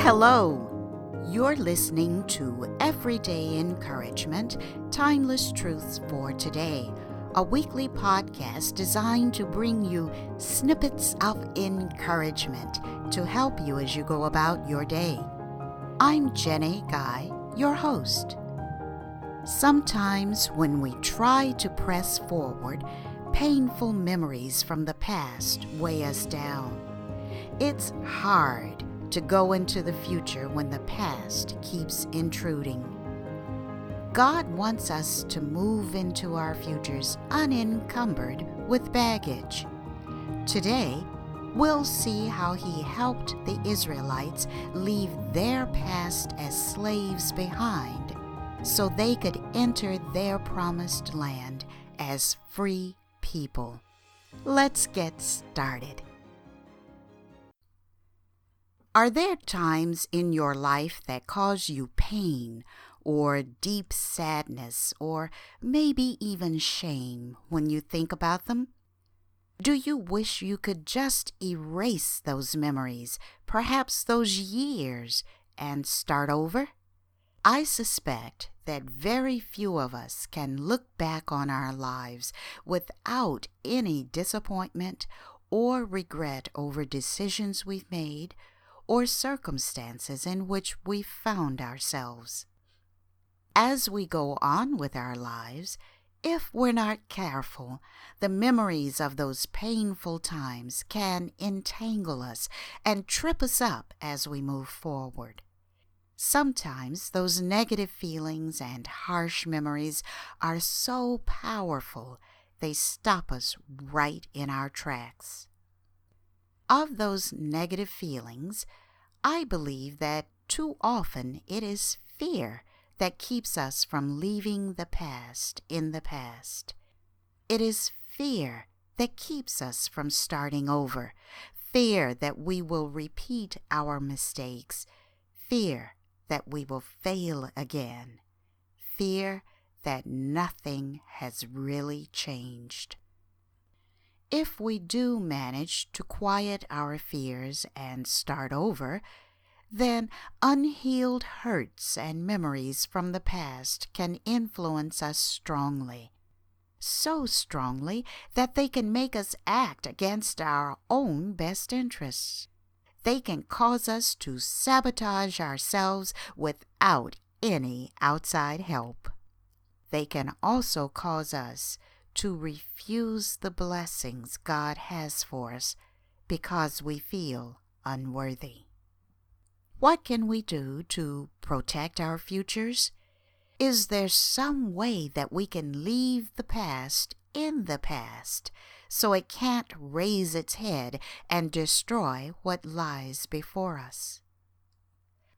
Hello! You're listening to Everyday Encouragement, Timeless Truths for Today, a weekly podcast designed to bring you snippets of encouragement to help you as you go about your day. I'm Jenny Guy, your host. Sometimes when we try to press forward, painful memories from the past weigh us down. It's hard to go into the future when the past keeps intruding. God wants us to move into our futures unencumbered with baggage. Today, we'll see how He helped the Israelites leave their past as slaves behind so they could enter their promised land as free people. Let's get started. Are there times in your life that cause you pain or deep sadness or maybe even shame when you think about them? Do you wish you could just erase those memories, perhaps those years, and start over? I suspect that very few of us can look back on our lives without any disappointment or regret over decisions we've made or circumstances in which we found ourselves. As we go on with our lives, if we're not careful, the memories of those painful times can entangle us and trip us up as we move forward. Sometimes those negative feelings and harsh memories are so powerful they stop us right in our tracks. Of those negative feelings, I believe that too often it is fear that keeps us from leaving the past in the past. It is fear that keeps us from starting over, fear that we will repeat our mistakes, fear that we will fail again, fear that nothing has really changed. If we do manage to quiet our fears and start over, then unhealed hurts and memories from the past can influence us strongly. So strongly that they can make us act against our own best interests. They can cause us to sabotage ourselves without any outside help. They can also cause us to refuse the blessings God has for us because we feel unworthy. What can we do to protect our futures? Is there some way that we can leave the past in the past so it can't raise its head and destroy what lies before us?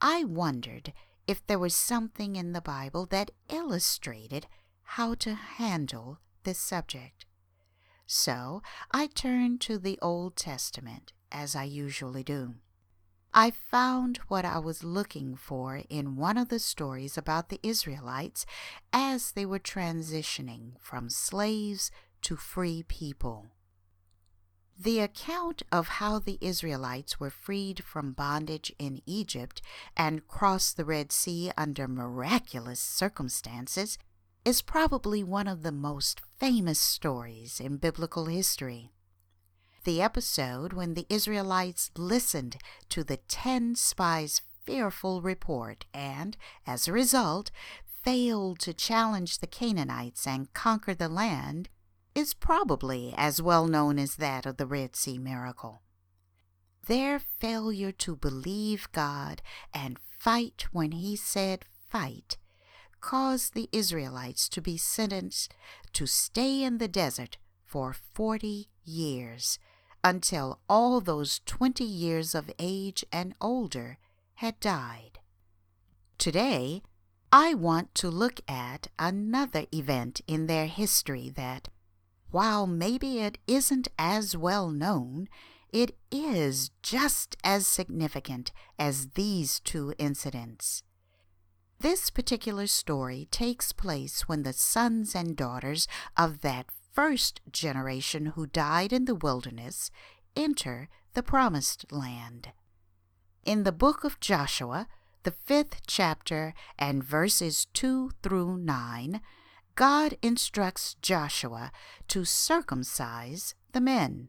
I wondered if there was something in the Bible that illustrated how to handle this subject. So I turned to the Old Testament, as I usually do. I found what I was looking for in one of the stories about the Israelites as they were transitioning from slaves to free people. The account of how the Israelites were freed from bondage in Egypt and crossed the Red Sea under miraculous circumstances is probably one of the most famous stories in biblical history. The episode when the Israelites listened to the 10 spies' fearful report and, as a result, failed to challenge the Canaanites and conquer the land is probably as well known as that of the Red Sea miracle. Their failure to believe God and fight when He said fight caused the Israelites to be sentenced to stay in the desert for 40 years until all those 20 years of age and older had died. Today, I want to look at another event in their history that, while maybe it isn't as well known, it is just as significant as these two incidents. This particular story takes place when the sons and daughters of that first generation who died in the wilderness enter the promised land. In the book of Joshua, the 5th chapter and verses 2 through 9, God instructs Joshua to circumcise the men.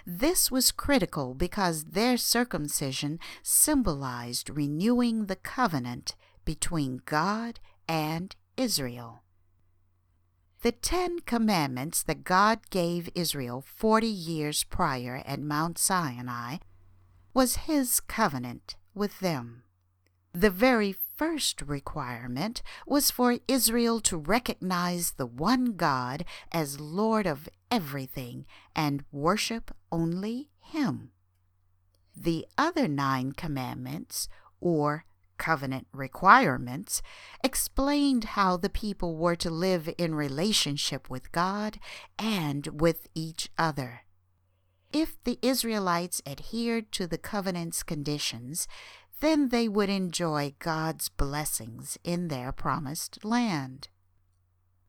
This was critical because their circumcision symbolized renewing the covenant between God and Israel. The 10 Commandments that God gave Israel 40 years prior at Mount Sinai was His covenant with them. The very first requirement was for Israel to recognize the one God as Lord of everything and worship only Him. The other 9 commandments, or covenant requirements, explained how the people were to live in relationship with God and with each other. If the Israelites adhered to the covenant's conditions, then they would enjoy God's blessings in their promised land.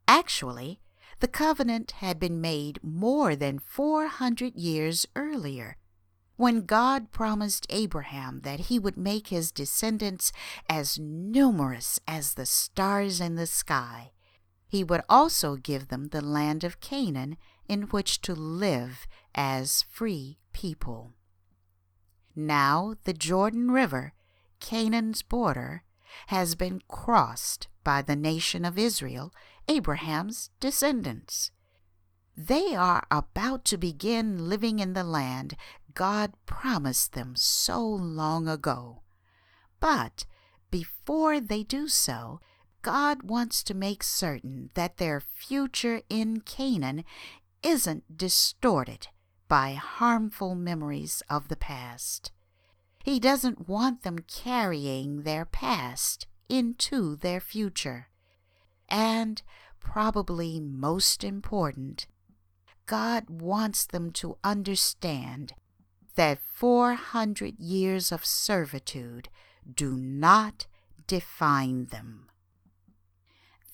Actually, the covenant had been made more than 400 years earlier, when God promised Abraham that he would make his descendants as numerous as the stars in the sky. He would also give them the land of Canaan in which to live as free people. Now the Jordan River, Canaan's border, has been crossed by the nation of Israel, Abraham's descendants. They are about to begin living in the land God promised them so long ago. But before they do so, God wants to make certain that their future in Canaan isn't distorted by harmful memories of the past. He doesn't want them carrying their past into their future. And, probably most important, God wants them to understand that 400 years of servitude do not define them.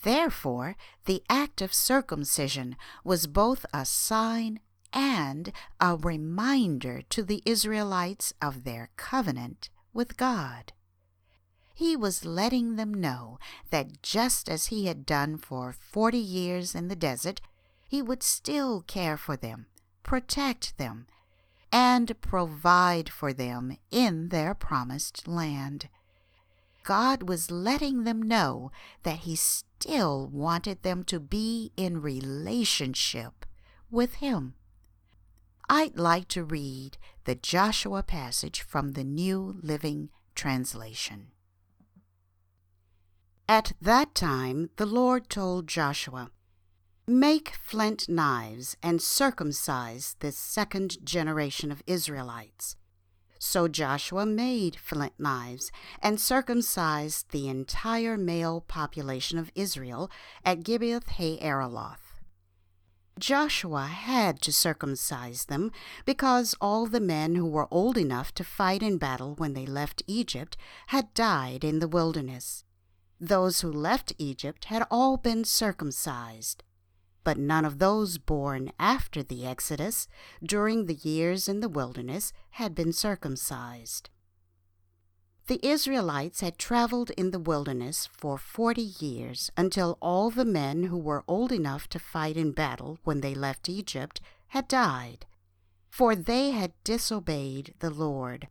Therefore, the act of circumcision was both a sign and a reminder to the Israelites of their covenant with God. He was letting them know that just as He had done for 40 years in the desert, He would still care for them, protect them, and provide for them in their promised land. God was letting them know that He still wanted them to be in relationship with Him. I'd like to read the Joshua passage from the New Living Translation. At that time the Lord told Joshua, "Make flint knives and circumcise this second generation of Israelites." So Joshua made flint knives and circumcised the entire male population of Israel at Gibeath-ha-Araloth. Joshua had to circumcise them because all the men who were old enough to fight in battle when they left Egypt had died in the wilderness. Those who left Egypt had all been circumcised, but none of those born after the Exodus during the years in the wilderness had been circumcised. The Israelites had traveled in the wilderness for 40 years until all the men who were old enough to fight in battle when they left Egypt had died, for they had disobeyed the Lord.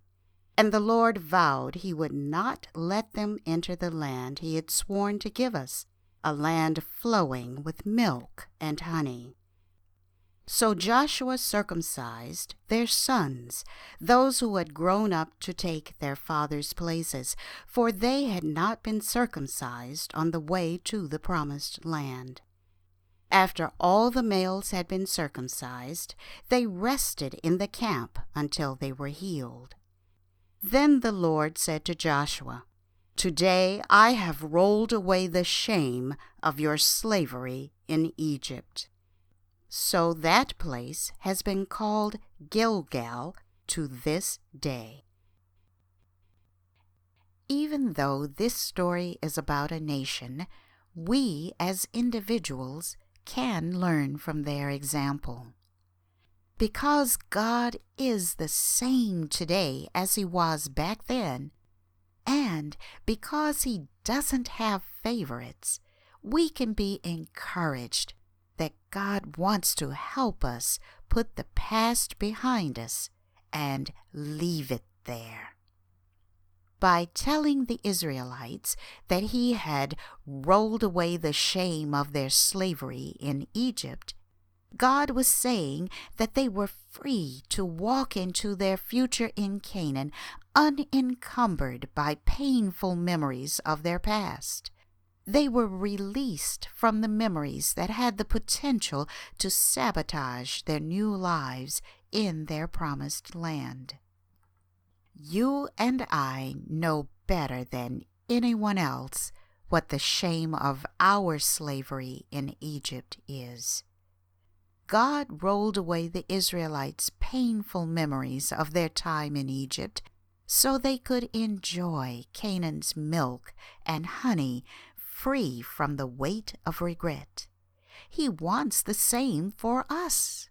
And the Lord vowed He would not let them enter the land He had sworn to give us, a land flowing with milk and honey. So Joshua circumcised their sons, those who had grown up to take their fathers' places, for they had not been circumcised on the way to the promised land. After all the males had been circumcised, they rested in the camp until they were healed. Then the Lord said to Joshua, "Today I have rolled away the shame of your slavery in Egypt." So that place has been called Gilgal to this day. Even though this story is about a nation, we as individuals can learn from their example. Because God is the same today as He was back then, and because He doesn't have favorites, we can be encouraged that God wants to help us put the past behind us and leave it there. By telling the Israelites that He had rolled away the shame of their slavery in Egypt, God was saying that they were free to walk into their future in Canaan unencumbered by painful memories of their past. They were released from the memories that had the potential to sabotage their new lives in their promised land. You and I know better than anyone else what the shame of our slavery in Egypt is. God rolled away the Israelites' painful memories of their time in Egypt so they could enjoy Canaan's milk and honey free from the weight of regret. He wants the same for us.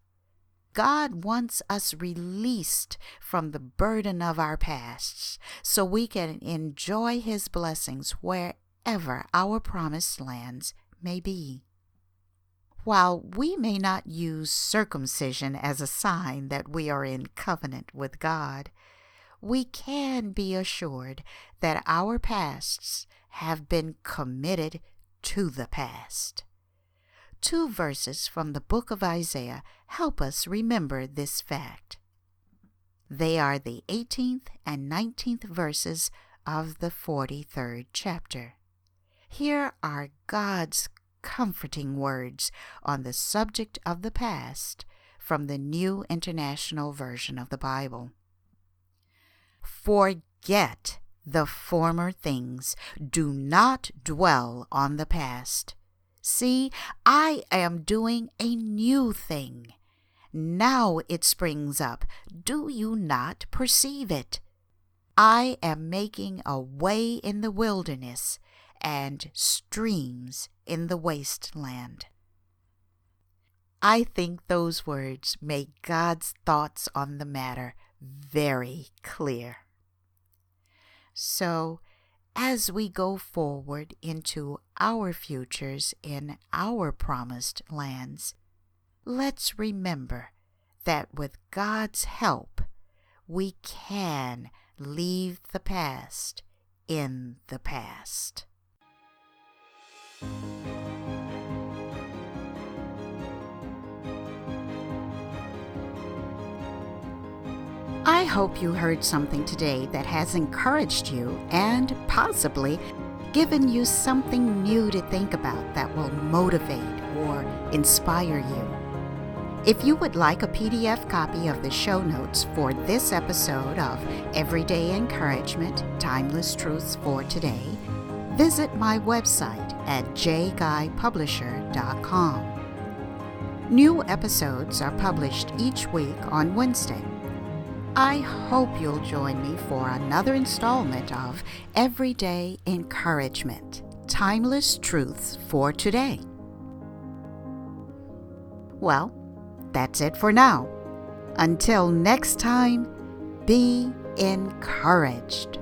God wants us released from the burden of our pasts so we can enjoy His blessings wherever our promised lands may be. While we may not use circumcision as a sign that we are in covenant with God, we can be assured that our pasts have been committed to the past. 2 verses from the book of Isaiah help us remember this fact. They are the 18th and 19th verses of the 43rd chapter. Here are God's comforting words on the subject of the past from the New International Version of the Bible. Forget the former things. Do not dwell on the past. See, I am doing a new thing. Now it springs up. Do you not perceive it? I am making a way in the wilderness and streams in the wasteland. I think those words make God's thoughts on the matter very clear. So, as we go forward into our futures in our promised lands, let's remember that with God's help, we can leave the past in the past. I hope you heard something today that has encouraged you and possibly given you something new to think about that will motivate or inspire you. If you would like a PDF copy of the show notes for this episode of Everyday Encouragement, Timeless Truths for Today, visit my website at jguypublisher.com. New episodes are published each week on Wednesday. I hope you'll join me for another installment of Everyday Encouragement, Timeless Truths for Today. Well, that's it for now. Until next time, be encouraged.